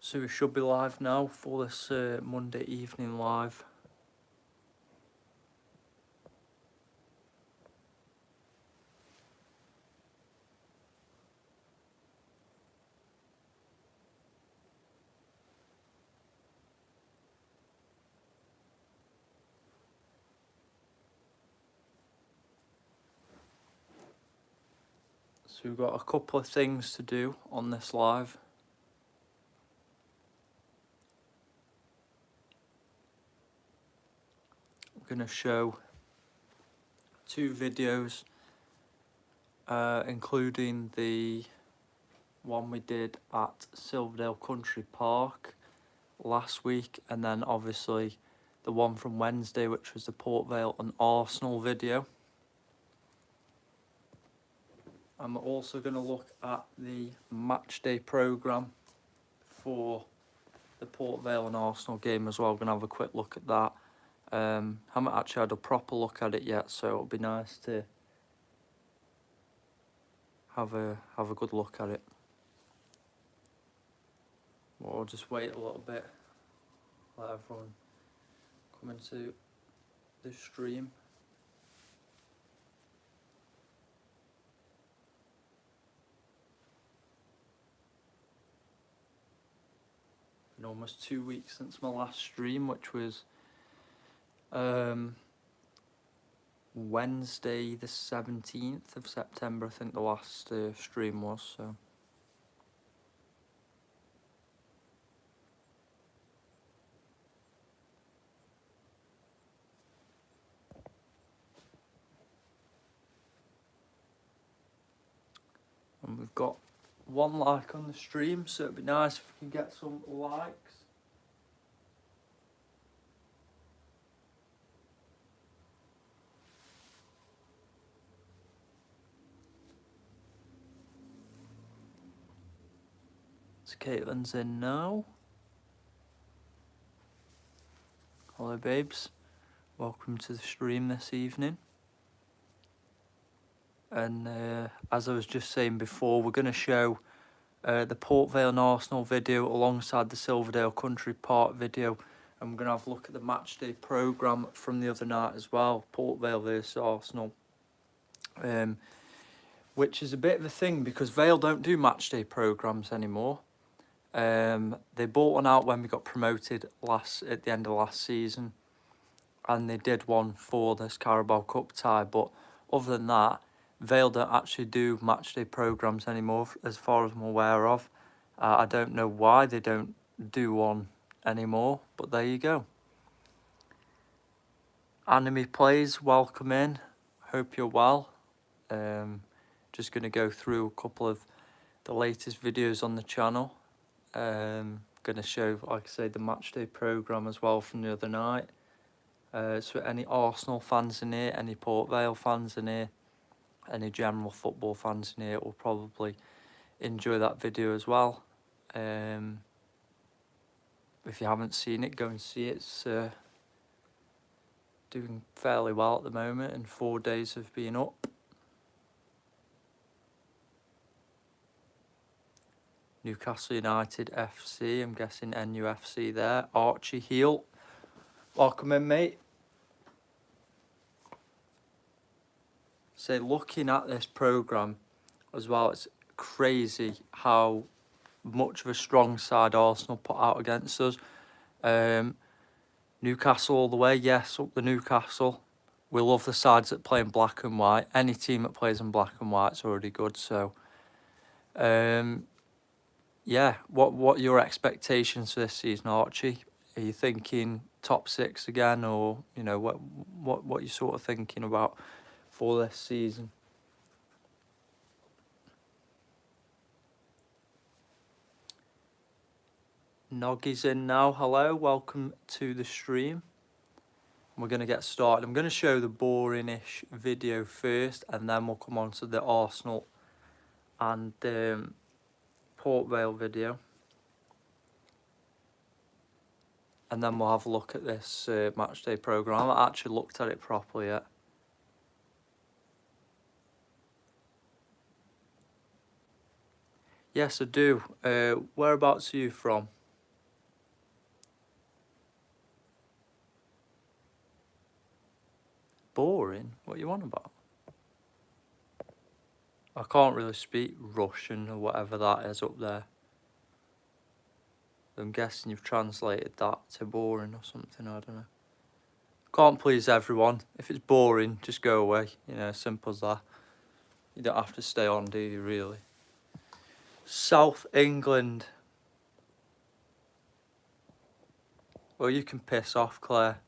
So we should be live now for this Monday evening live. So we've got a couple of things to do on this live. We're going to show 2 videos, including the one we did at Silverdale Country Park last week, and then obviously the one from Wednesday, which was the Port Vale and Arsenal video. I'm also going to look at the match day programme for the Port Vale and Arsenal game as well. We're going to have a quick look at that. Haven't actually had a proper look at it yet, so it'll be nice to have a good look at it. We'll just wait a little bit, let everyone come into the stream. Been almost 2 weeks since my last stream, which was Wednesday the 17th of September, I think the last stream was, so. And we've got 1 like on the stream, so it'd be nice if we can get some likes. So Caitlin's in now. Hello babes, welcome to the stream this evening. And as I was just saying before, we're going to show the Port Vale and Arsenal video alongside the Silverdale Country Park video, and we're going to have a look at the match day programme from the other night as well, Port Vale versus Arsenal, which is a bit of a thing because Vale don't do match day programmes anymore. They bought one out when we got promoted at the end of last season, and they did one for this Carabao Cup tie, but other than that, Vale don't actually do matchday programmes anymore, as far as I'm aware of. I don't know why they don't do one anymore, but there you go. Anime Plays, welcome in. Hope you're well. Just going to go through a couple of the latest videos on the channel. Going to show, like I say, the matchday programme as well from the other night. So any Arsenal fans in here, any Port Vale fans in here, any general football fans in here will probably enjoy that video as well. If you haven't seen it, go and see it. It's doing fairly well at the moment and 4 days of being up. Newcastle United FC, I'm guessing NUFC there. Archie Heel, welcome in mate. So looking at this programme as well, it's crazy how much of a strong side Arsenal put out against us. Newcastle all the way, yes, up the Newcastle. We love the sides that play in black and white. Any team that plays in black and white is already good. So, yeah, what are your expectations for this season, Archie? Are you thinking top 6 again, or you know what you sort of thinking about for this season? Noggy's in now. Hello, welcome to the stream. We're going to get started. I'm going to show the boring-ish video first, and then we'll come on to the Arsenal and Port Vale video. And then we'll have a look at this matchday programme. I haven't actually looked at it properly yet. Yes, I do. Whereabouts are you from? boring. What you on about? I can't really speak Russian or whatever that is up there. I'm guessing you've translated that to boring or something, I don't know. Can't please everyone. If it's boring, just go away. You know, simple as that. You don't have to stay on, do you, really? South England. Well, you can piss off, Claire.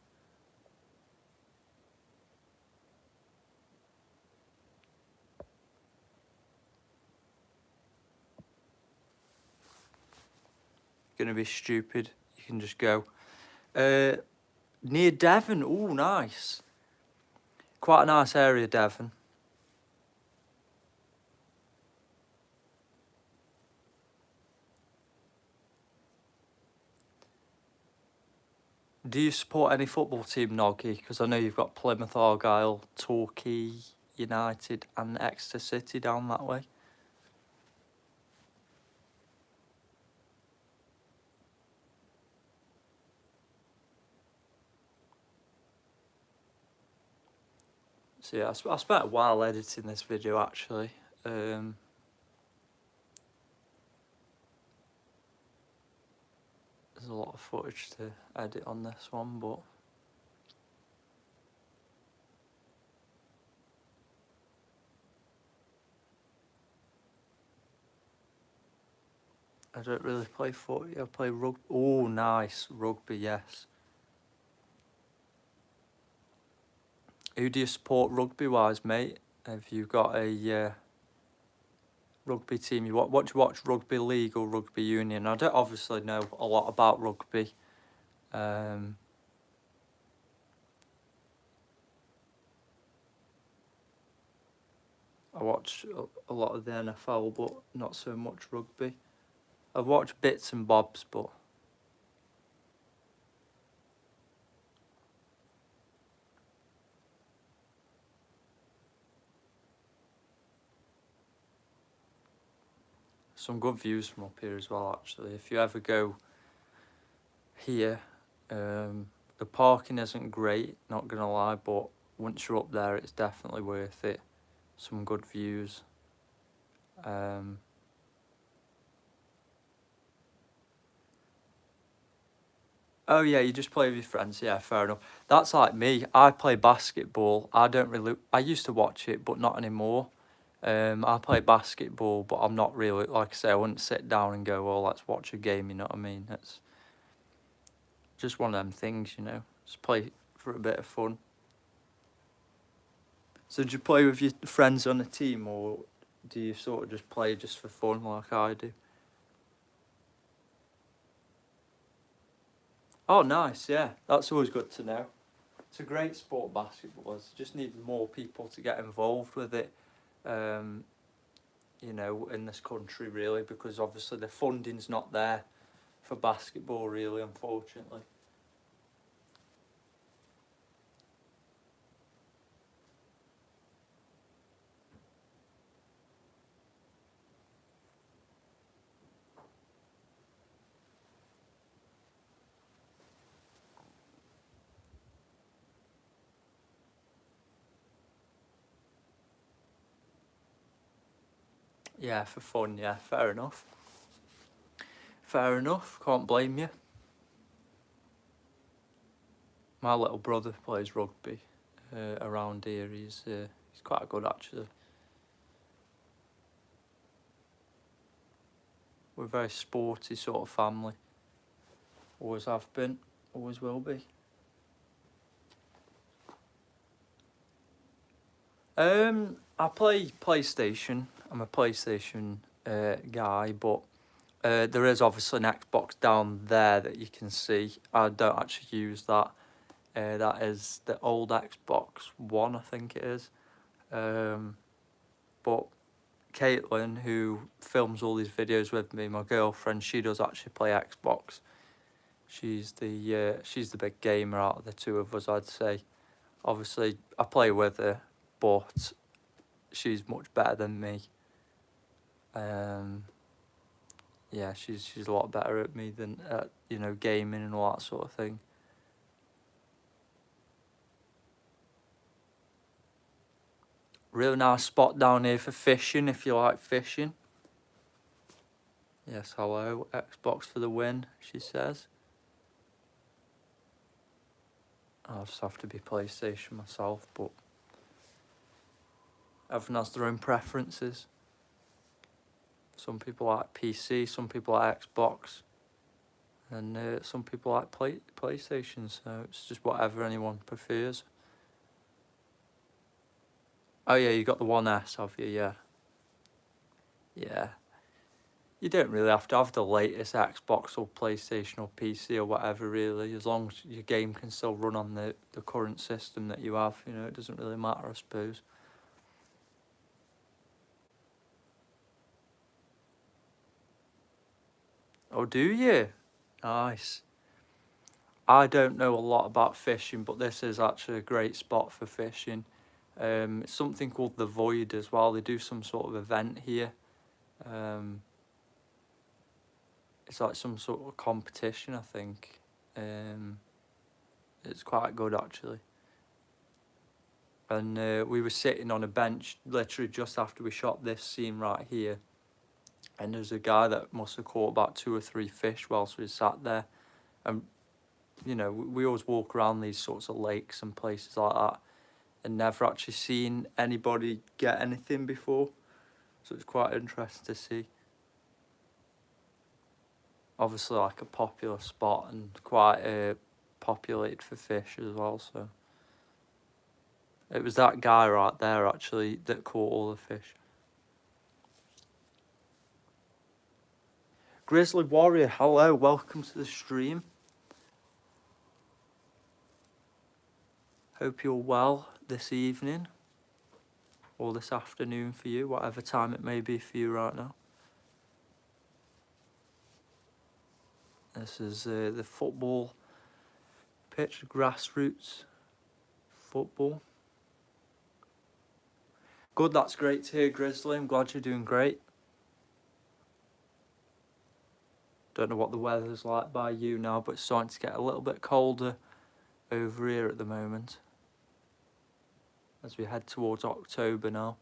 Gonna be stupid. You can just go. Near Devon. Oh, nice. Quite a nice area, Devon. Do you support any football team, Noggy? Because I know you've got Plymouth Argyle, Torquay United and Exeter City down that way. So yeah, I spent a while editing this video actually. There's a lot of footage to edit on this one, but I don't really play footy. I play rugby. Oh, nice. Rugby, yes. Who do you support rugby-wise, mate? Have you got a rugby team? What do you watch, rugby league or rugby union? I don't obviously know a lot about rugby. I watch a lot of the NFL, but not so much rugby. I've watched bits and bobs, but some good views from up here as well, actually. If you ever go here, the parking isn't great, not gonna lie, but once you're up there, it's definitely worth it. Some good views. Oh yeah, you just play with your friends. Yeah, fair enough. That's like me. I play basketball. I used to watch it, but not anymore. I play basketball, but I'm not really, like I say, I wouldn't sit down and go, well, let's watch a game, you know what I mean? It's just one of them things, you know. Just play for a bit of fun. So do you play with your friends on a team, or do you sort of just play just for fun like I do? Oh, nice, yeah. That's always good to know. It's a great sport, basketball is. Just need more people to get involved with it, you know, in this country, really, because obviously the funding's not there for basketball, really, unfortunately. Yeah, for fun, yeah, fair enough. Fair enough, can't blame you. My little brother plays rugby around here. He's quite good, actually. We're a very sporty sort of family. Always have been, always will be. I play PlayStation. I'm a PlayStation guy, but there is obviously an Xbox down there that you can see. I don't actually use that. That is the old Xbox One, I think it is. But Caitlin, who films all these videos with me, my girlfriend, she does actually play Xbox. She's the big gamer out of the two of us, I'd say. Obviously, I play with her, but she's much better than me. Yeah, she's a lot better at me than at, you know, gaming and all that sort of thing. Really nice spot down here for fishing if you like fishing. Yes, hello, Xbox for the win, she says. I'll just have to be PlayStation myself, but everyone has their own preferences. Some people like PC, some people like Xbox, and some people like PlayStation, so it's just whatever anyone prefers. Oh yeah, you got the One S, have you? Yeah. Yeah. You don't really have to have the latest Xbox or PlayStation or PC or whatever, really, as long as your game can still run on the current system that you have. You know, it doesn't really matter, I suppose. Oh, do you? Nice. I don't know a lot about fishing, but this is actually a great spot for fishing. It's something called the Void as well. They do some sort of event here. It's like some sort of competition, I think. It's quite good, actually. And we were sitting on a bench literally just after we shot this scene right here. And there's a guy that must have caught about 2 or 3 fish whilst we sat there. And, you know, we always walk around these sorts of lakes and places like that and never actually seen anybody get anything before. So it's quite interesting to see. Obviously like a popular spot and quite populated for fish as well, so. It was that guy right there actually that caught all the fish. Grizzly Warrior, hello, welcome to the stream. Hope you're well this evening or this afternoon for you, whatever time it may be for you right now. This is the football pitch, grassroots football. Good, that's great to hear, Grizzly. I'm glad you're doing great. Don't know what the weather's like by you now, but it's starting to get a little bit colder over here at the moment as we head towards October now.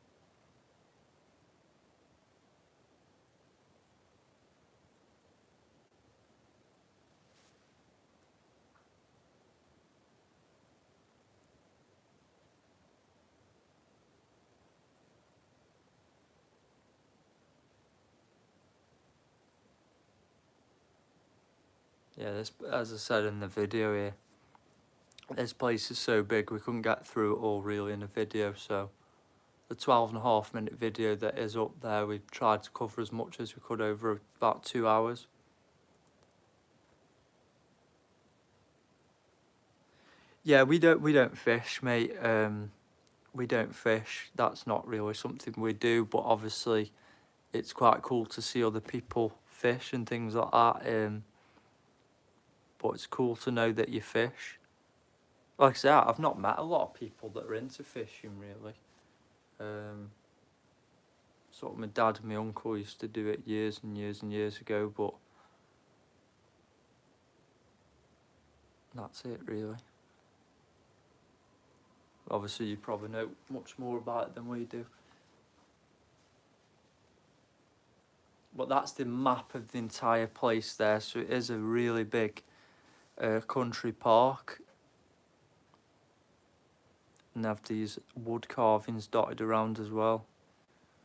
Yeah, this, as I said in the video here, this place is so big we couldn't get through it all really in a video, so the 12.5-minute video that is up there, we've tried to cover as much as we could over about 2 hours. Yeah, we don't fish, mate. We don't fish. That's not really something we do, but obviously it's quite cool to see other people fish and things like that. But it's cool to know that you fish. Like I say, I've not met a lot of people that are into fishing really. Sort of my dad and my uncle used to do it years and years and years ago, but that's it really. Obviously you probably know much more about it than we do. But that's the map of the entire place there, so it is a really big country park. And they have these wood carvings dotted around as well.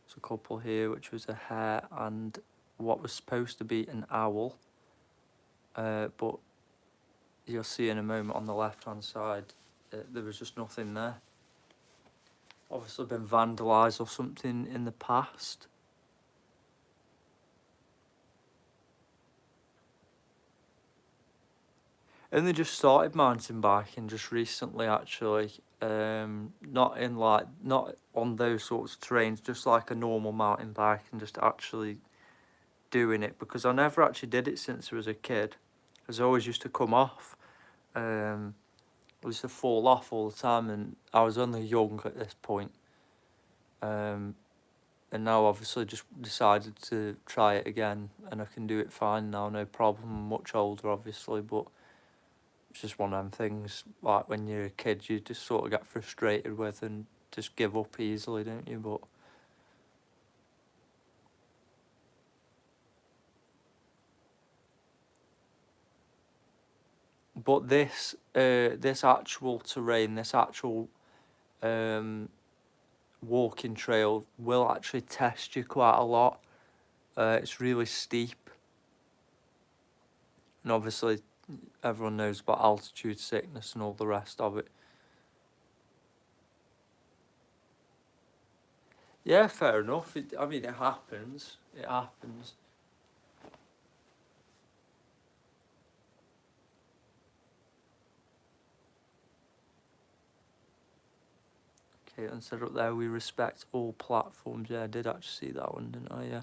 There's a couple here, which was a hare and what was supposed to be an owl. But you'll see in a moment on the left-hand side, there was just nothing there. Obviously been vandalised or something in the past. Only just started mountain biking just recently actually. Not on those sorts of terrains, just like a normal mountain bike and just actually doing it, because I never actually did it since I was a kid. Because I always used to come off. I used to fall off all the time, and I was only young at this point. And now obviously just decided to try it again, and I can do it fine now, no problem. I'm much older obviously, but it's just one of them things, like when you're a kid you just sort of get frustrated with and just give up easily, don't you? But this this actual terrain, this actual walking trail will actually test you quite a lot. It's really steep, and obviously everyone knows about altitude sickness and all the rest of it. Yeah, fair enough. I mean, it happens. It happens. Okay, and said up there, we respect all platforms. Yeah, I did actually see that one, didn't I? Yeah.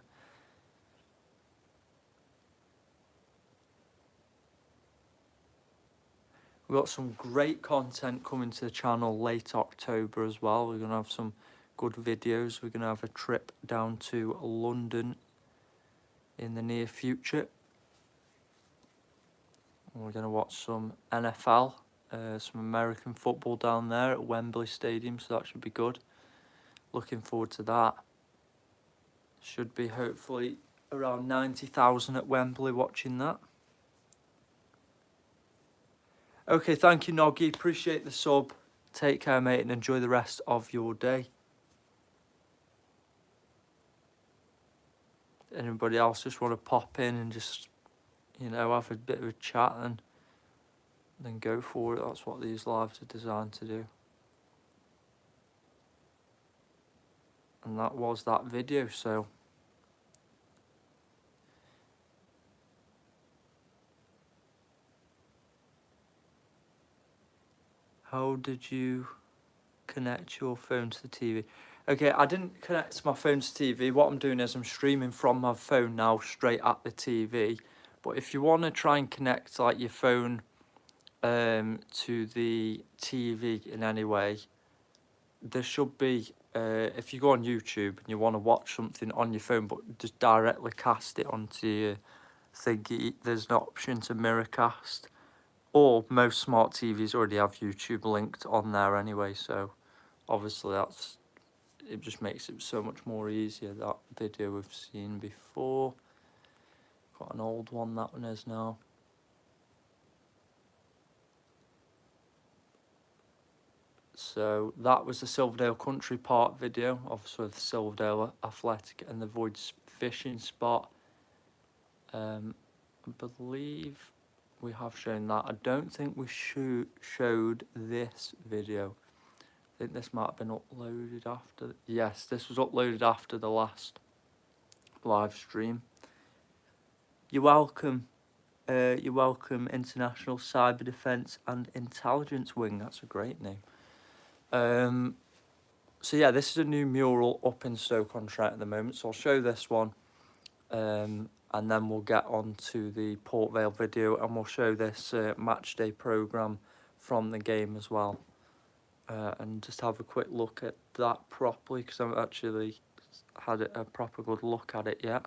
We've got some great content coming to the channel late October as well. We're going to have some good videos. We're going to have a trip down to London in the near future. And we're going to watch some NFL, some American football down there at Wembley Stadium, so that should be good. Looking forward to that. Should be hopefully around 90,000 at Wembley watching that. Okay, thank you, Noggy. Appreciate the sub. Take care, mate, and enjoy the rest of your day. Anybody else just want to pop in and just, you know, have a bit of a chat and then go for it? That's what these lives are designed to do. And that was that video, so how did you connect your phone to the TV? Okay, I didn't connect my phone to TV. What I'm doing is I'm streaming from my phone now straight at the TV. But if you want to try and connect like your phone to the TV in any way, there should be, if you go on YouTube and you want to watch something on your phone but just directly cast it onto your thingy, there's an option to Miracast. Or most smart TVs already have YouTube linked on there anyway, so obviously it just makes it so much more easier. That video we've seen before. Got an old one, that one is now. So that was the Silverdale Country Park video, obviously with the Silverdale Athletic and the Voids fishing spot. I believe we have shown that. I don't think we showed this video. I think this might have been uploaded after. Yes, this was uploaded after the last live stream. You're welcome. You're welcome, International Cyber Defence and Intelligence Wing. That's a great name. So yeah, this is a new mural up in Stoke-on-Trent at the moment. So I'll show this one, and then we'll get on to the Port Vale video, and we'll show this match day programme from the game as well. And just have a quick look at that properly, because I haven't actually had a proper good look at it yet.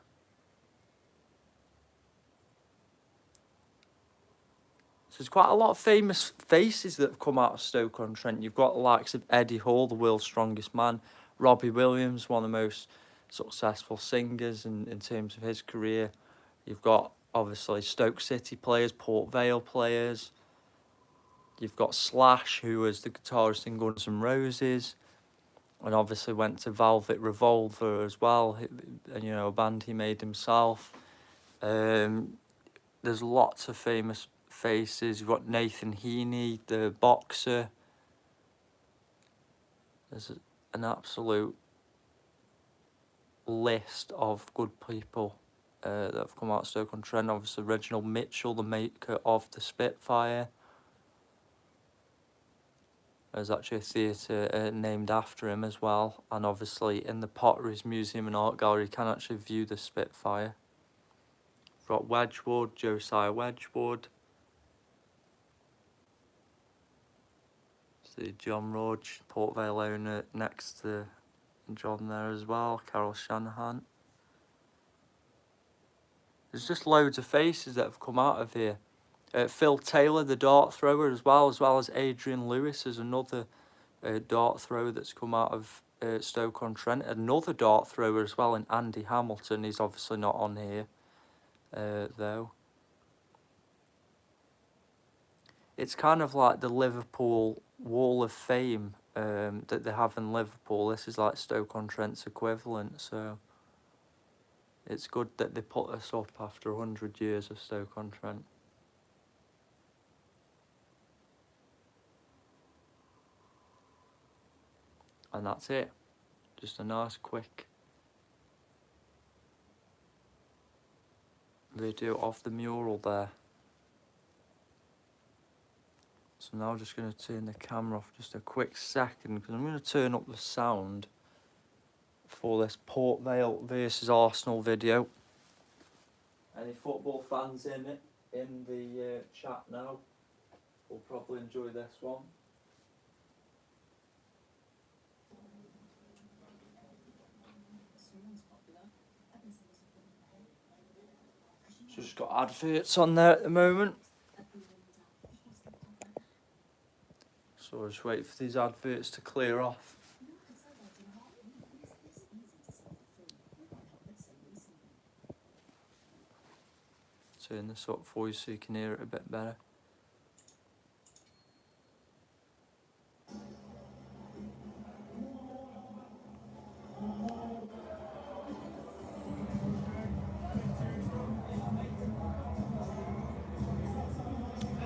So there's quite a lot of famous faces that have come out of Stoke-on-Trent. You've got the likes of Eddie Hall, the world's strongest man, Robbie Williams, one of the most successful singers in terms of his career. You've got obviously Stoke City players, Port Vale players. You've got Slash, who was the guitarist in Guns N' Roses, and obviously went to Velvet Revolver as well, and you know, a band he made himself. There's lots of famous faces. You've got Nathan Heaney, the boxer. There's an absolute list of good people that have come out of Stoke-on-Trent. Obviously, Reginald Mitchell, the maker of the Spitfire. There's actually a theatre named after him as well. And obviously, in the Potteries Museum and Art Gallery, you can actually view the Spitfire. We've got Wedgwood, Josiah Wedgwood. The John Rudge, Port Vale owner, next to John there as well, Carol Shanahan. There's just loads of faces that have come out of here. Phil Taylor, the dart thrower, as well as Adrian Lewis is another dart thrower that's come out of Stoke-on-Trent. Another dart thrower as well, in Andy Hamilton. He's obviously not on here though. It's kind of like the Liverpool Wall of Fame that they have in Liverpool. This is like Stoke-on-Trent's equivalent, so it's good that they put this up after 100 years of Stoke-on-Trent. And that's it. Just a nice quick video of the mural there. So now I'm just going to turn the camera off just a quick second, because I'm going to turn up the sound for this Port Vale versus Arsenal video. Any football fans in the chat now will probably enjoy this one. So just got adverts on there at the moment. So I'll just wait for these adverts to clear off. Turn this up for you so you can hear it a bit better.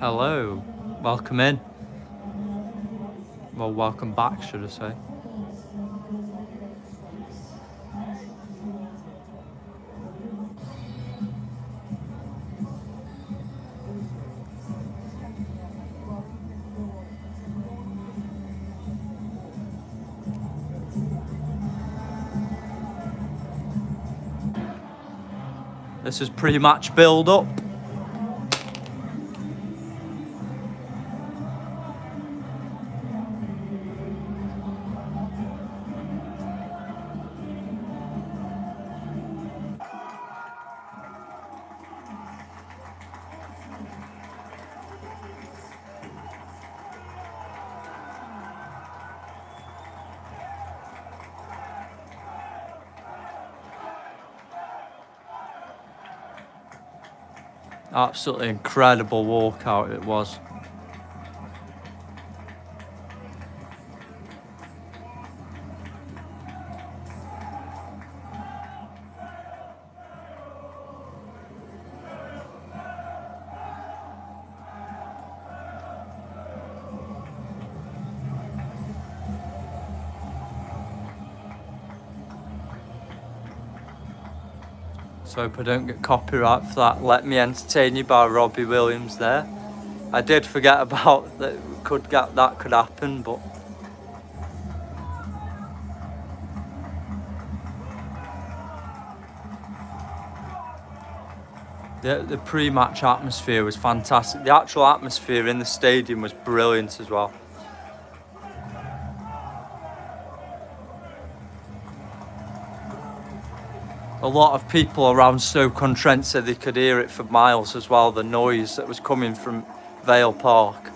Hello, welcome in. Well, welcome back, should I say. This is pre-match build-up. Absolutely incredible walkout it was. So hope I don't get copyright for that. Let Me Entertain You by Robbie Williams there. I did forget about that. That could happen, but the pre-match atmosphere was fantastic. The actual atmosphere in the stadium was brilliant as well. A lot of people around Stoke-on-Trent said they could hear it for miles as well, the noise that was coming from Vale Park.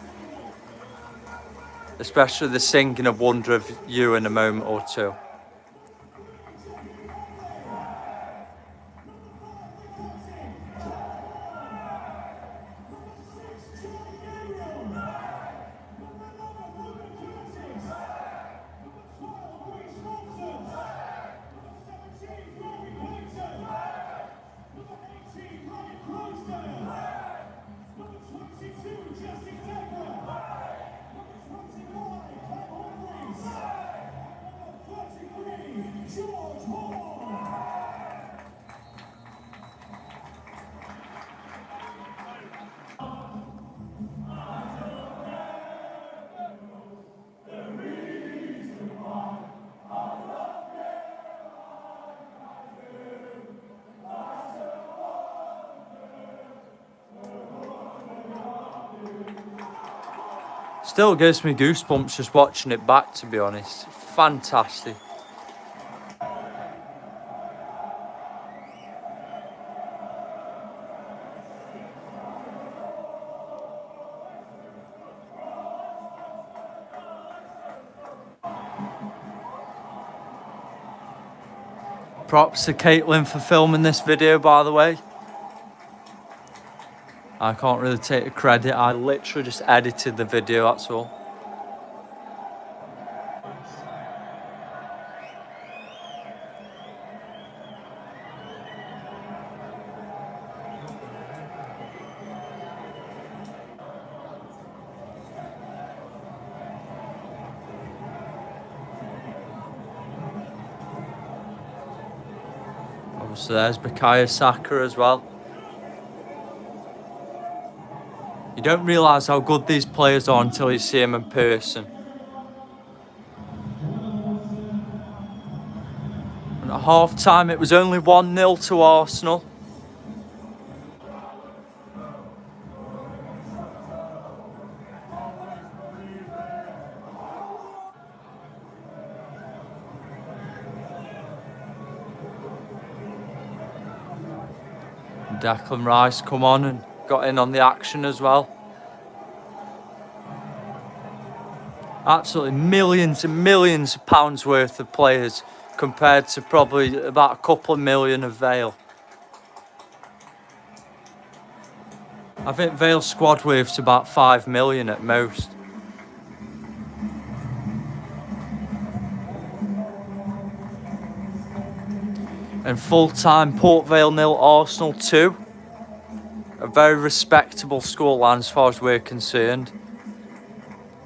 Especially the singing of Wonder of You in a moment or two. Still gives me goosebumps just watching it back, to be honest. Fantastic. Props to Caitlin for filming this video, by the way. I can't really take the credit. I literally just edited the video, that's all. Obviously, there's Bukayo Saka as well. You don't realise how good these players are until you see them in person. And at half-time, it was only 1-0 to Arsenal. Declan Rice come on and got in on the action as well. Absolutely millions and millions of pounds worth of players compared to probably about a couple of million of Vale. I think Vale's squad worth's about 5 million at most. And full-time, Port Vale 0, Arsenal 2. A very respectable scoreline as far as we're concerned.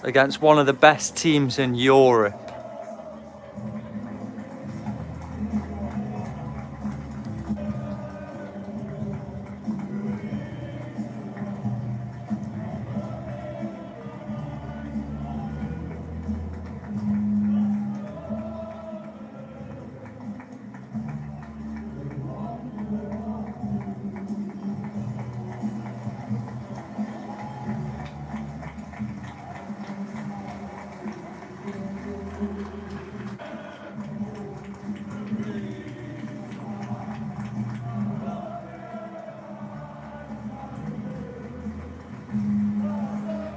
Against one of the best teams in Europe.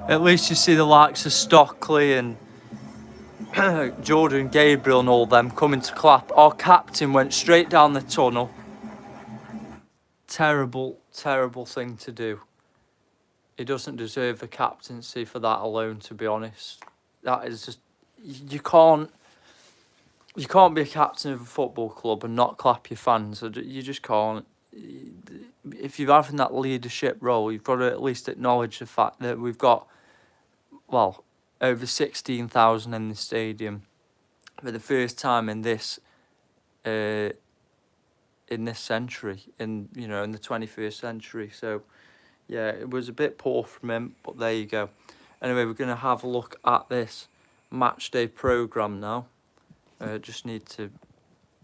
At least you see the likes of Stockley and Jordan Gabriel and all them coming to clap. Our captain went straight down the tunnel. Terrible, terrible thing to do. He doesn't deserve the captaincy for that alone, to be honest. That is just... You can't be a captain of a football club and not clap your fans. You just can't. If you're having that leadership role, you've got to at least acknowledge the fact that we've got, well, over 16,000 in the stadium for the first time in this century, in the 21st century. So yeah, it was a bit poor from him, but there you go. Anyway, we're going to have a look at this match day programme now. Just need to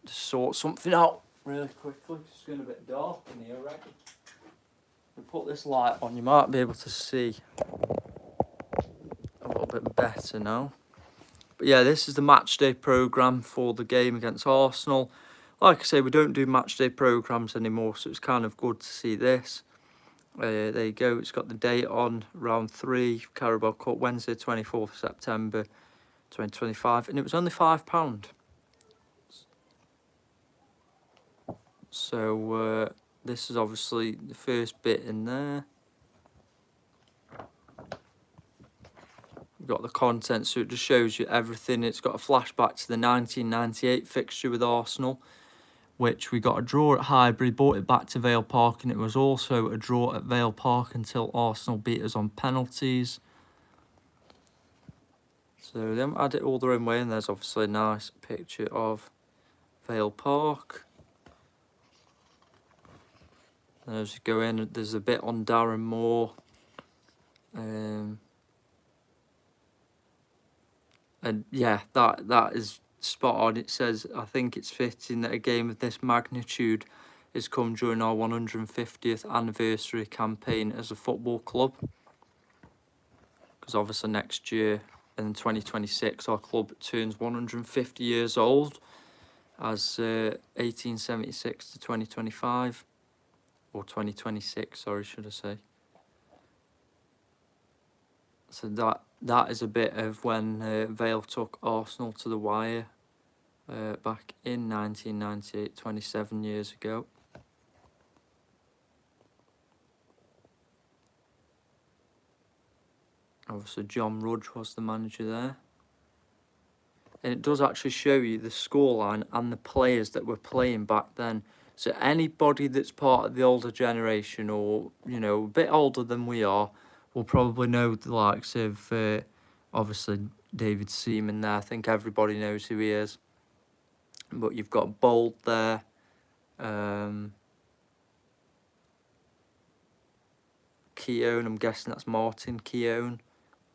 sort something out really quickly. It's getting a bit dark in here already. We put this light on, you might be able to see a little bit better now. But yeah, this is the match day programme for the game against Arsenal. Like I say, we don't do match day programmes anymore, so it's kind of good to see this. There you go, it's got the date on, round 3, Carabao Cup, Wednesday 24th September 2025, and it was only £5. So this is obviously the first bit in there. We've got the content, so it just shows you everything. It's got a flashback to the 1998 fixture with Arsenal, which we got a draw at Highbury, brought it back to Vale Park, and it was also a draw at Vale Park until Arsenal beat us on penalties. So they haven't had it all their own way, and there's obviously a nice picture of Vale Park. And as you go in, there's a bit on Darren Moore. And yeah, that is spot on. It says, I think it's fitting that a game of this magnitude has come during our 150th anniversary campaign as a football club. Because obviously next year, in 2026, our club turns 150 years old as 1876 to 2025. Or 2026, sorry, should I say. So that is a bit of when Vale took Arsenal to the wire back in 1998, 27 years ago. Obviously John Rudge was the manager there. And it does actually show you the scoreline and the players that were playing back then. So anybody that's part of the older generation, or, you know, a bit older than we are, will probably know the likes of, obviously, David Seaman there. I think everybody knows who he is. But you've got Bold there. Keown, I'm guessing that's Martin Keown.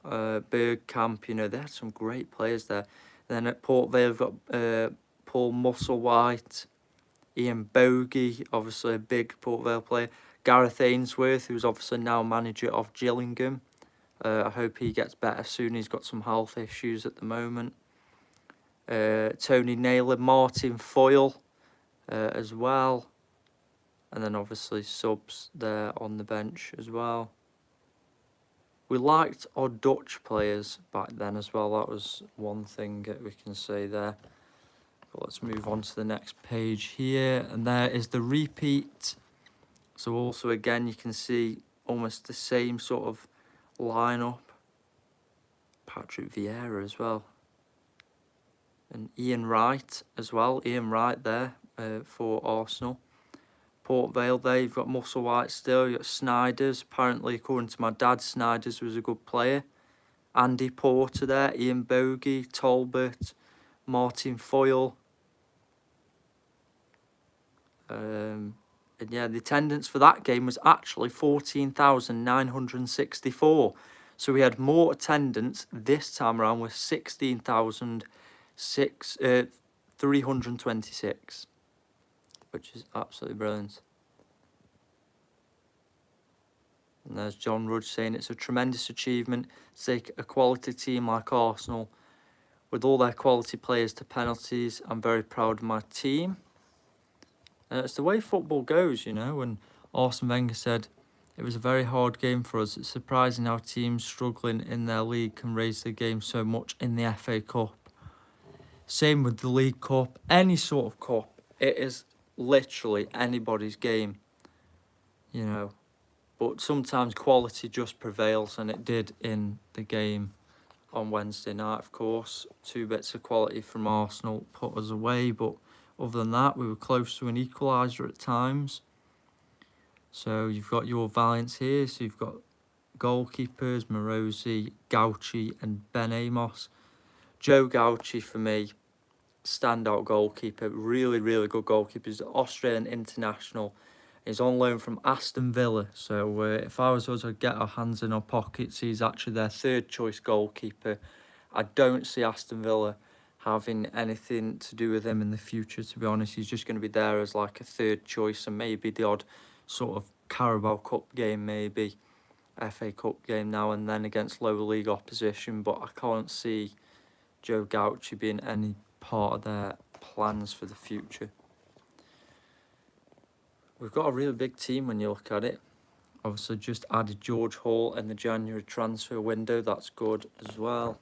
Bergkamp, you know, they had some great players there. Then at Port Vale, we've got Paul Musselwhite, Ian Bogey, obviously a big Port Vale player. Gareth Ainsworth, who's obviously now manager of Gillingham. I hope he gets better soon. He's got some health issues at the moment. Tony Naylor, Martin Foyle as well. And then obviously subs there on the bench as well. We liked our Dutch players back then as well. That was one thing that we can say there. But let's move on to the next page here. And there is the repeat. So also again, you can see almost the same sort of lineup. Patrick Vieira as well. And Ian Wright as well. Ian Wright there for Arsenal. Port Vale there, you've got Musselwhite still, you've got Snyders. Apparently, according to my dad, Snyders was a good player. Andy Porter there, Ian Bogey, Talbot, Martin Foyle. And yeah, the attendance for that game was actually 14,964. So we had more attendance this time around with 16,326. Which is absolutely brilliant. And there's John Rudge saying it's a tremendous achievement to take a quality team like Arsenal with all their quality players to penalties. I'm very proud of my team. And it's the way football goes, you know, and Arsene Wenger said it was a very hard game for us. It's surprising how teams struggling in their league can raise their game so much in the FA Cup. Same with the League Cup, any sort of cup. It is literally anybody's game, you know, but sometimes quality just prevails, and it did in the game on Wednesday night. Of course, 2 bits of quality from Arsenal put us away, but other than that, we were close to an equaliser at times. So you've got your Valiants here. So you've got goalkeepers Morosi, Gauci and Ben Amos. Joe Gauci for me, standout goalkeeper, really good goalkeeper. He's an Australian international. He's on loan from Aston Villa, so if I was us, I'd get our hands in our pockets. He's actually their 3rd choice goalkeeper. I don't see Aston Villa having anything to do with him in the future, to be honest. He's just going to be there as like a 3rd choice, and maybe the odd sort of Carabao Cup game, maybe FA Cup game now and then against lower league opposition, but I can't see Joe Gauci being any part of their plans for the future. We've got a really big team when you look at it. Obviously just added George Hall in the January transfer window. That's good as well.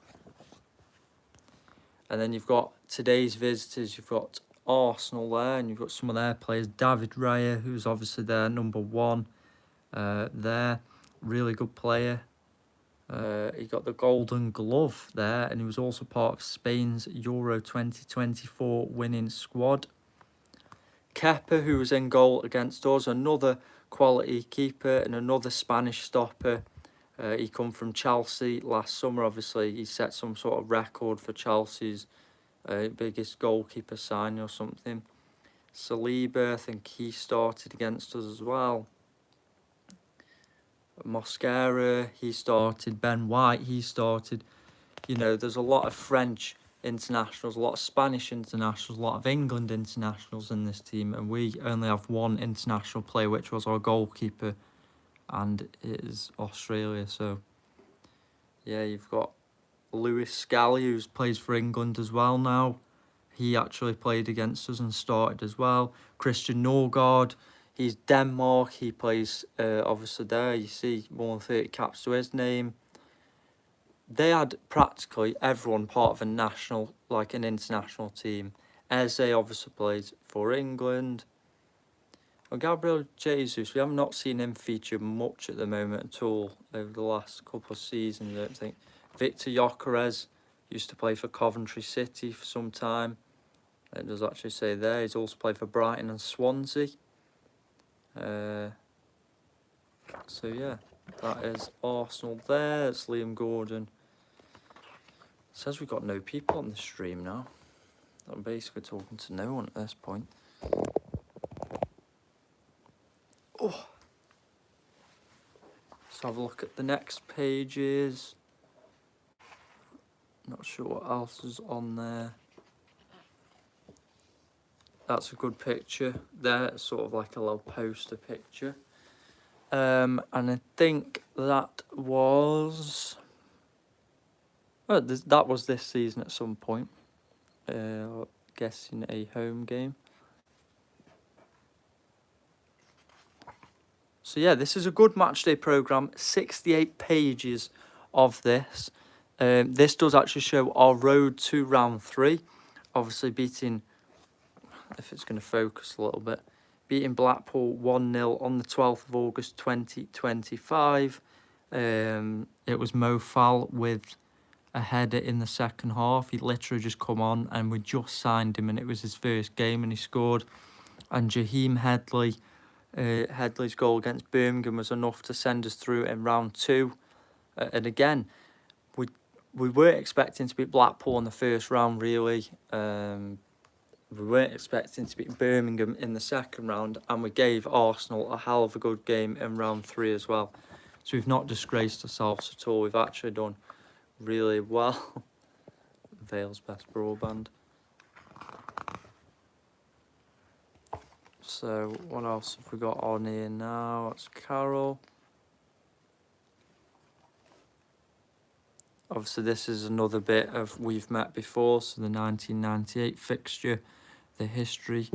And then you've got today's visitors. You've got Arsenal there, and you've got some of their players. David Raya, who's obviously their number 1 there. Really good player. He got the Golden Glove there, and he was also part of Spain's Euro 2024 winning squad. Kepa, who was in goal against us, another quality keeper and another Spanish stopper. He come from Chelsea last summer. Obviously, he set some sort of record for Chelsea's biggest goalkeeper signing or something. Saliba, I think he started against us as well. Mosquera, he started. Ben White, he started. You know, there's a lot of French internationals, a lot of Spanish internationals, a lot of England internationals in this team, and we only have 1 international player, which was our goalkeeper, and it is Australia. So yeah, you've got Lewis Scally, who plays for England as well now. He actually played against us and started as well. Christian Norgard, he's Denmark. He plays obviously there. You see more than 30 caps to his name. They had practically everyone part of a national, like an international team. Eze obviously plays for England. Well, Gabriel Jesus, we have not seen him feature much at the moment at all over the last couple of seasons, I don't think. Victor Gyökeres used to play for Coventry City for some time. It does actually say there. He's also played for Brighton and Swansea. So yeah, that is Arsenal there. It's Liam Gordon. It says we've got no people on the stream now. I'm basically talking to no one at this point. Oh. Let's have a look at the next pages. Not sure what else is on there. That's a good picture there. It's sort of like a little poster picture. And I think that was... Well, that was this season at some point. Guessing a home game. So yeah, this is a good matchday programme. 68 pages of this. This does actually show our road to round 3. Obviously beating, if it's going to focus a little bit, beating Blackpool 1-0 on the 12th of August 2025. It was Mo Fall with a header in the second half. He literally just come on and we just signed him and it was his first game and he scored. And Jaheim Headley, Headley's goal against Birmingham was enough to send us through in round 2. And again, we weren't expecting to beat Blackpool in the first round, really. We weren't expecting to beat Birmingham in the second round, and we gave Arsenal a hell of a good game in round 3 as well. So we've not disgraced ourselves at all. We've actually done really well. Vale's best broadband. So what else have we got on here now? That's Carol. Obviously this is another bit of We've Met Before, so the 1998 fixture, the history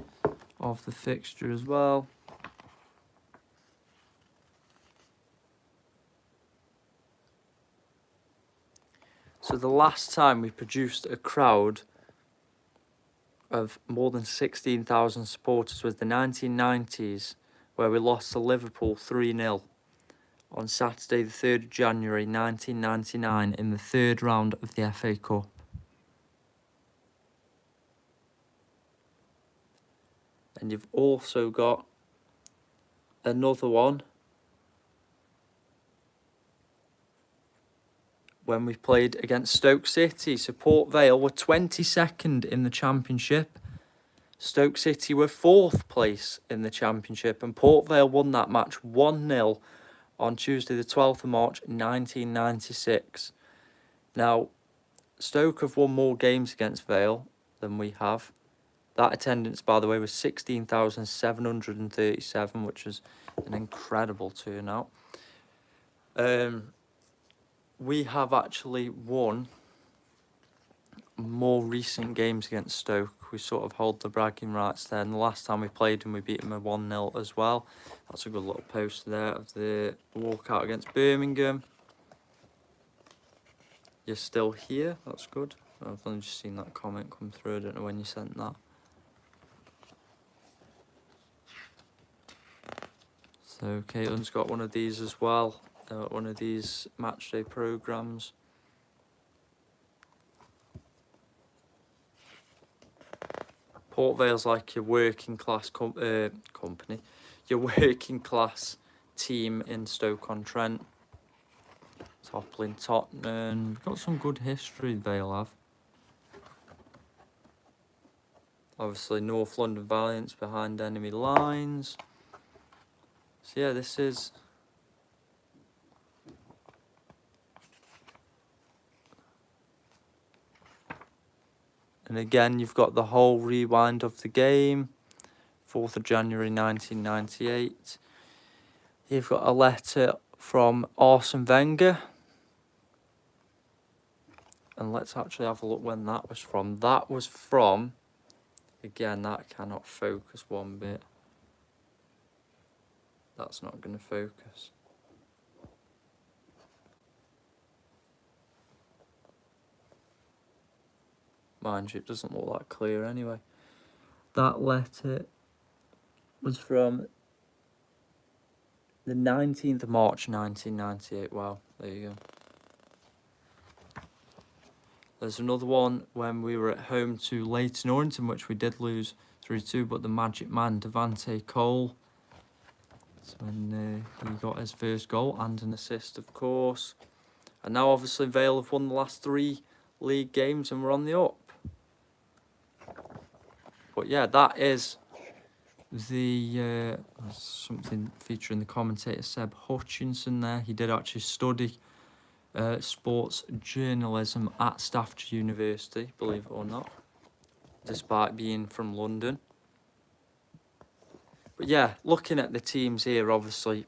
of the fixture as well. So the last time we produced a crowd of more than 16,000 supporters was the 1990s, where we lost to Liverpool 3-0 on Saturday the 3rd of January 1999 in the 3rd round of the FA Cup. And you've also got another one when we played against Stoke City. So Port Vale were 22nd in the Championship. Stoke City were 4th place in the Championship. And Port Vale won that match 1-0 on Tuesday the 12th of March 1996. Now, Stoke have won more games against Vale than we have. That attendance, by the way, was 16,737, which was an incredible turnout. We have actually won more recent games against Stoke. We sort of hold the bragging rights there. And the last time we played them, we beat them 1-0 as well. That's a good little poster there of the walkout against Birmingham. You're still here. That's good. I've only just seen that comment come through. I don't know when you sent that. So Caitlin's got one of these as well. One of these matchday programmes. Port Vale's like your working class company, your working class team in Stoke-on-Trent. Toppling Tottenham. We've got some good history, Vale have. Obviously North London Valiants behind enemy lines. So yeah, this is... And again, you've got the whole rewind of the game. 4th of January 1998. You've got a letter from Arsene Wenger. And let's actually have a look when that was from. That was from... Again, that cannot focus one bit. That's not going to focus. Mind you, it doesn't look that clear anyway. That letter was from the 19th of March 1998. Wow, there you go. There's another one when we were at home to Leyton Orient, which we did lose 3-2, but the magic man, Devante Cole, that's when he got his first goal and an assist, of course. And now, obviously, Vale have won the last 3 league games and we're on the up. But yeah, that is the something featuring the commentator Seb Hutchinson there. He did actually study sports journalism at Staffordshire University, believe it or not, despite being from London. But yeah, looking at the teams here, obviously,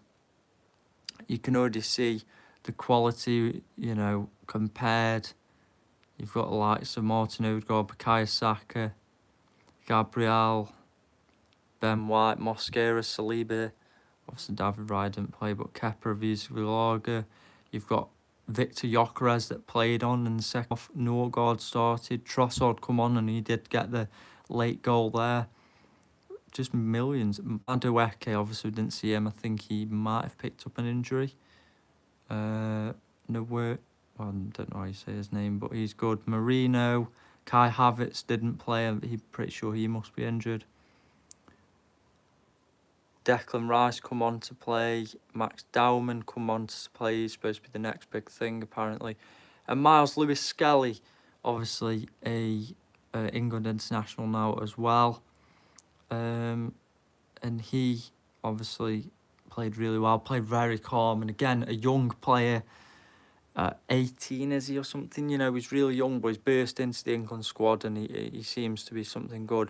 you can already see the quality, you know, compared. You've got the likes of Martin Odegaard, Bukayo Saka, Gabriel, Ben White, Mosquera, Saliba. Obviously, David Raya didn't play, but Kepa, Arrizabalaga. You've got Victor Gyökeres that played on in the second half. Norgard started. Trossard come on and he did get the late goal there. Just millions. Madueke, obviously we didn't see him. I think he might have picked up an injury. I don't know how you say his name, but he's good. Marino, Kai Havertz didn't play. I'm pretty sure he must be injured. Declan Rice come on to play. Max Dowman come on to play. He's supposed to be the next big thing, apparently. And Miles Lewis-Skelly, obviously a England international now as well. And he obviously played really well, played very calm. And again, a young player, 18 is he or something? You know, he's really young, but he's burst into the England squad and he seems to be something good.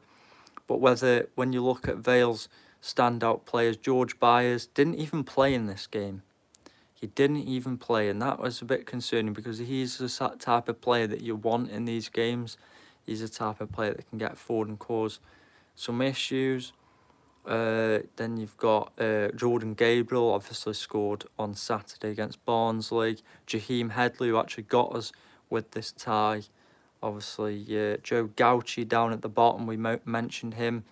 But when you look at Vale's standout players, George Byers didn't even play in this game. He didn't even play, and that was a bit concerning because he's the type of player that you want in these games. He's the type of player that can get forward and cause some issues. Then you've got Jordan Gabriel, obviously scored on Saturday against Barnsley. Jaheim Headley, who actually got us with this tie. Obviously, Joe Gauci down at the bottom, we mentioned him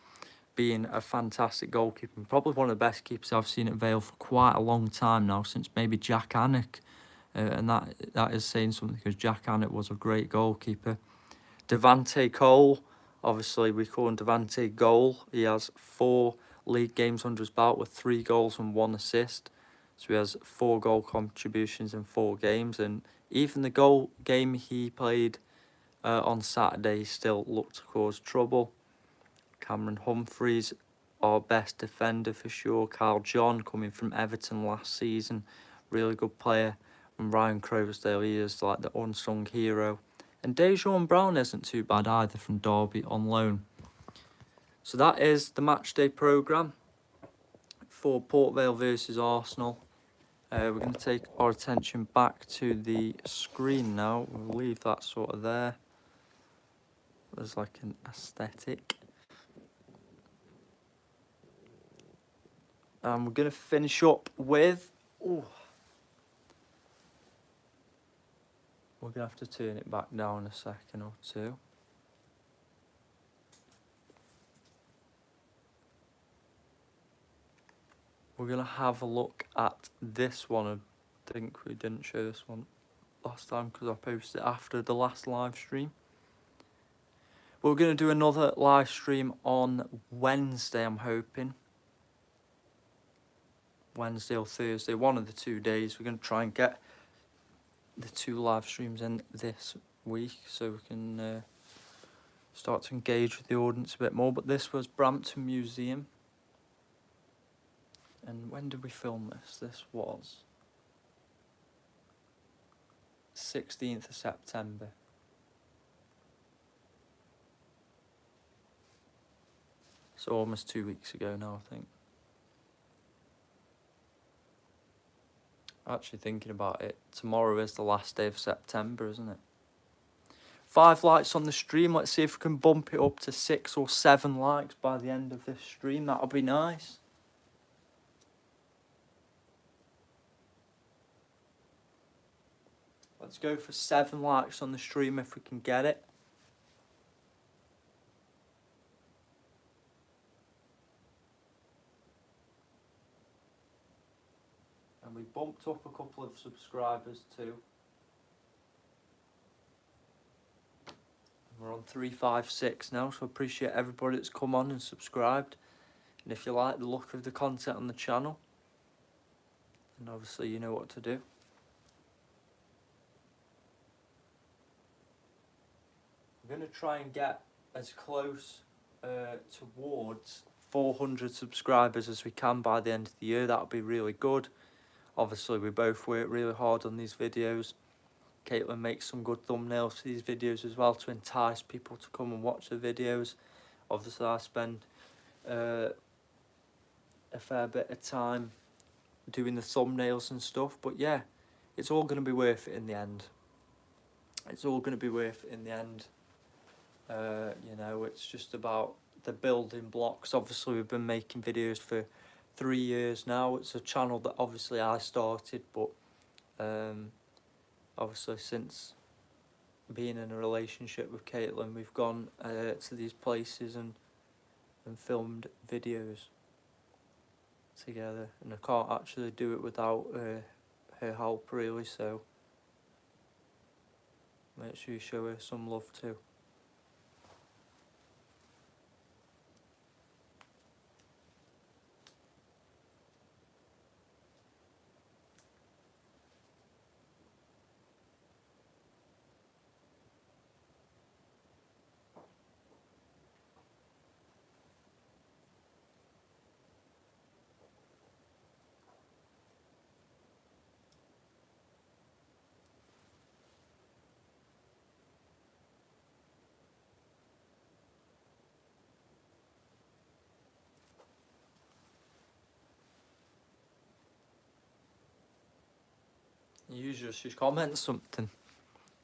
being a fantastic goalkeeper. Probably one of the best keepers I've seen at Vale for quite a long time now, since maybe Jack Annick. And that is saying something because Jack Annick was a great goalkeeper. Devante Cole, obviously we call him Devante Goal. He has 4 league games under his belt with 3 goals and 1 assist. So he has 4 goal contributions in 4 games. And even the goal game he played on Saturday still looked to cause trouble. Cameron Humphreys, our best defender for sure. Kyle John, coming from Everton last season, really good player. And Ryan Croasdale, he is like the unsung hero. And Dejan Brown isn't too bad either from Derby on loan. So that is the matchday programme for Port Vale versus Arsenal. We're going to take our attention back to the screen now. We'll leave that sort of there. There's like an aesthetic. And we're going to finish up with... Ooh. We're going to have to turn it back down a second or two. We're going to have a look at this one. I think we didn't show this one last time because I posted it after the last live stream. We're going to do another live stream on Wednesday, I'm hoping. Wednesday or Thursday, one of the 2 days. We're going to try and get the 2 live streams in this week so we can start to engage with the audience a bit more. But this was Brampton Museum. And when did we film this? This was 16th of September. So almost 2 weeks ago now, I think. Actually thinking about it, tomorrow is the last day of September, isn't it? 5 likes on the stream. Let's see if we can bump it up to 6 or 7 likes by the end of this stream. That'll be nice. Let's go for 7 likes on the stream if we can get it. we bumped up a couple of subscribers too. We're on 356 now, so I appreciate everybody that's come on and subscribed. And if you like the look of the content on the channel, then obviously you know what to do. I'm going to try and get as close towards 400 subscribers as we can by the end of the year. That would be really good. Obviously we both work really hard on these videos. Caitlin makes some good thumbnails for these videos as well to entice people to come and watch the videos. Obviously I spend a fair bit of time doing the thumbnails and stuff, but yeah, it's all going to be worth it in the end. It's all going to be worth it in the end. You know, it's just about the building blocks. Obviously we've been making videos for 3 years now. It's a channel that obviously I started, but obviously since being in a relationship with Caitlin, we've gone to these places and filmed videos together, and I can't actually do it without her help really, so make sure you show her some love too. Usually she comments something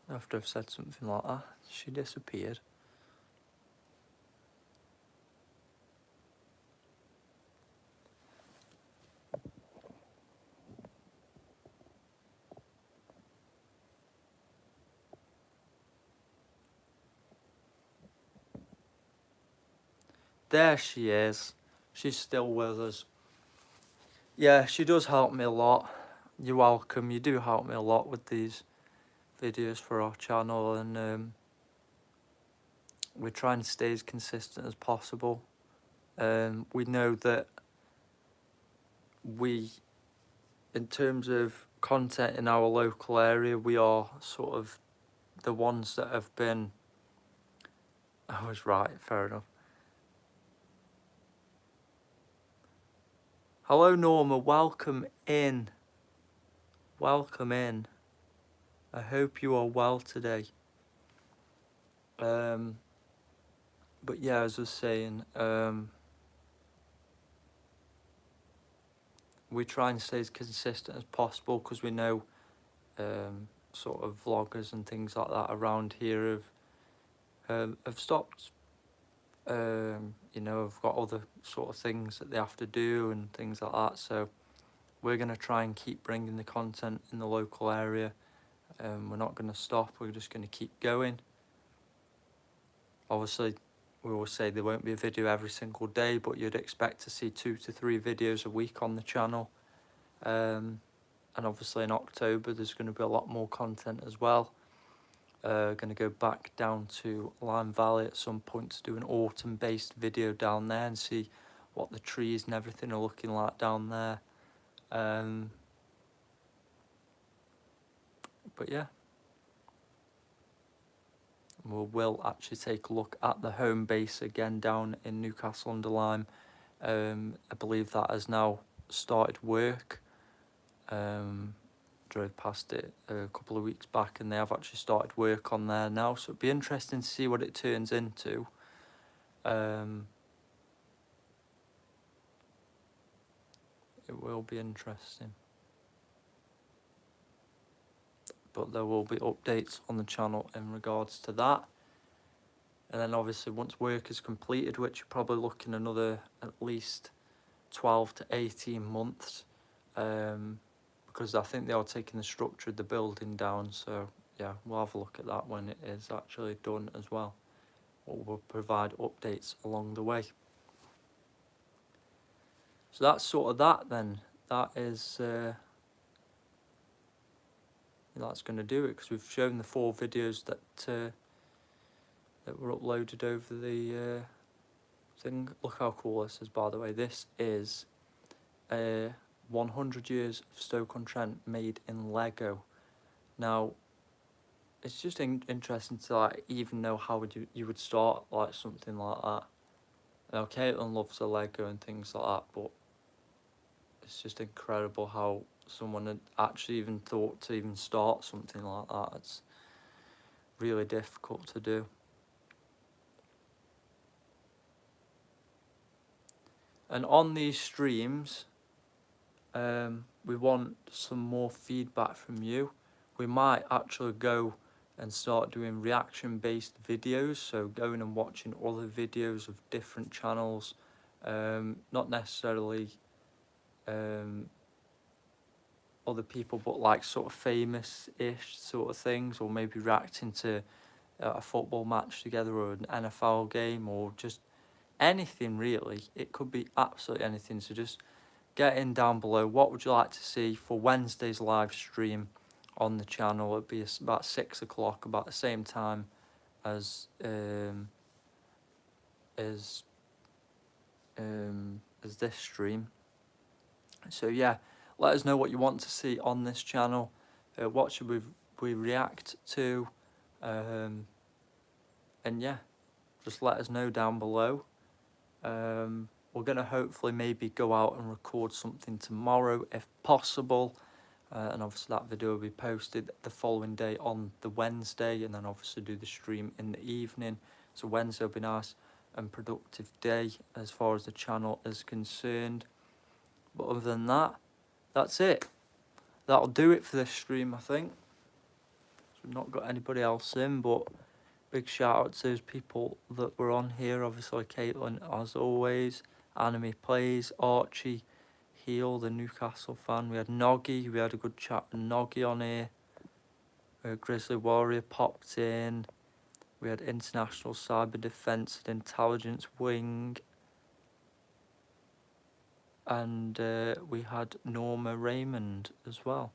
after I've said something like that. She disappeared. There she is. She's still with us. Yeah, she does help me a lot. You're welcome. You do help me a lot with these videos for our channel, and we're trying to stay as consistent as possible. We know that in terms of content in our local area, we are sort of the ones that have been... I was right, fair enough. Hello Norma, welcome in. Welcome in. I hope you are well today. But yeah, as I was saying, we try and stay as consistent as possible because we know sort of vloggers and things like that around here have stopped. You know, have got other sort of things that they have to do and things like that, so we're going to try and keep bringing the content in the local area. We're not going to stop, we're just going to keep going. Obviously we always say there won't be a video every single day, but you'd expect to see 2 to 3 videos a week on the channel. And obviously in October there's going to be a lot more content as well. Going to go back down to Lime Valley at some point to do an autumn based video down there and see what the trees and everything are looking like down there. But yeah, we'll actually take a look at the home base again down in Newcastle under Lyme. I believe that has now started work. Drove past it a couple of weeks back and they have actually started work on there now, so it'd be interesting to see what it turns into. It will be interesting, but there will be updates on the channel in regards to that. And then obviously once work is completed, which you're probably looking another at least 12 to 18 months, because I think they are taking the structure of the building down, so yeah, we'll have a look at that when it is actually done as well. We'll provide updates along the way. So that's sort of that then. That is that's going to do it, because we've shown the 4 videos that that were uploaded over the thing. Look how cool this is, by the way. This is 100 years of Stoke-on-Trent made in Lego. Now, it's just interesting to like even know how you would start like something like that. Now, Caitlin loves the Lego and things like that, but it's just incredible how someone had actually even thought to even start something like that. It's really difficult to do. And on these streams, we want some more feedback from you. We might actually go and start doing reaction-based videos, so going and watching other videos of different channels, not necessarily other people, but like sort of famous-ish sort of things, or maybe reacting to a football match together, or an NFL game, or just anything really. It could be absolutely anything, so just get in down below. What would you like to see for Wednesday's live stream on the channel? It'd be about 6 o'clock, about the same time as this stream. So yeah, let us know what you want to see on this channel. What should we react to? And yeah, just let us know down below. We're going to hopefully maybe go out and record something tomorrow if possible, and obviously that video will be posted the following day on the Wednesday, and then obviously do the stream in the evening. So Wednesday will be nice and productive day as far as the channel is concerned. But other than that, that's it. That'll do it for this stream, I think. So we've not got anybody else in, but big shout out to those people that were on here. Obviously Caitlin, as always, Anime Plays, Archie, Heel, the Newcastle fan. We had Noggy, we had a good chat with Noggy on here. Grizzly Warrior popped in. We had International Cyber Defence and Intelligence Wing. And we had Norma Raymond as well.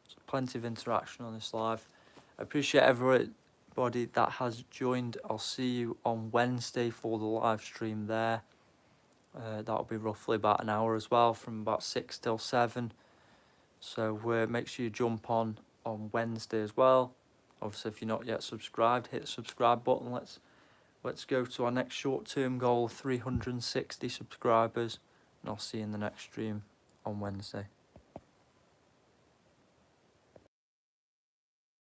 So plenty of interaction on this live. I appreciate everybody that has joined. I'll see you on Wednesday for the live stream there. That'll be roughly about an hour as well, from about 6 till 7. So make sure you jump on Wednesday as well. Obviously, if you're not yet subscribed, hit the subscribe button. Let's go to our next short-term goal of 360 subscribers, and I'll see you in the next stream on Wednesday.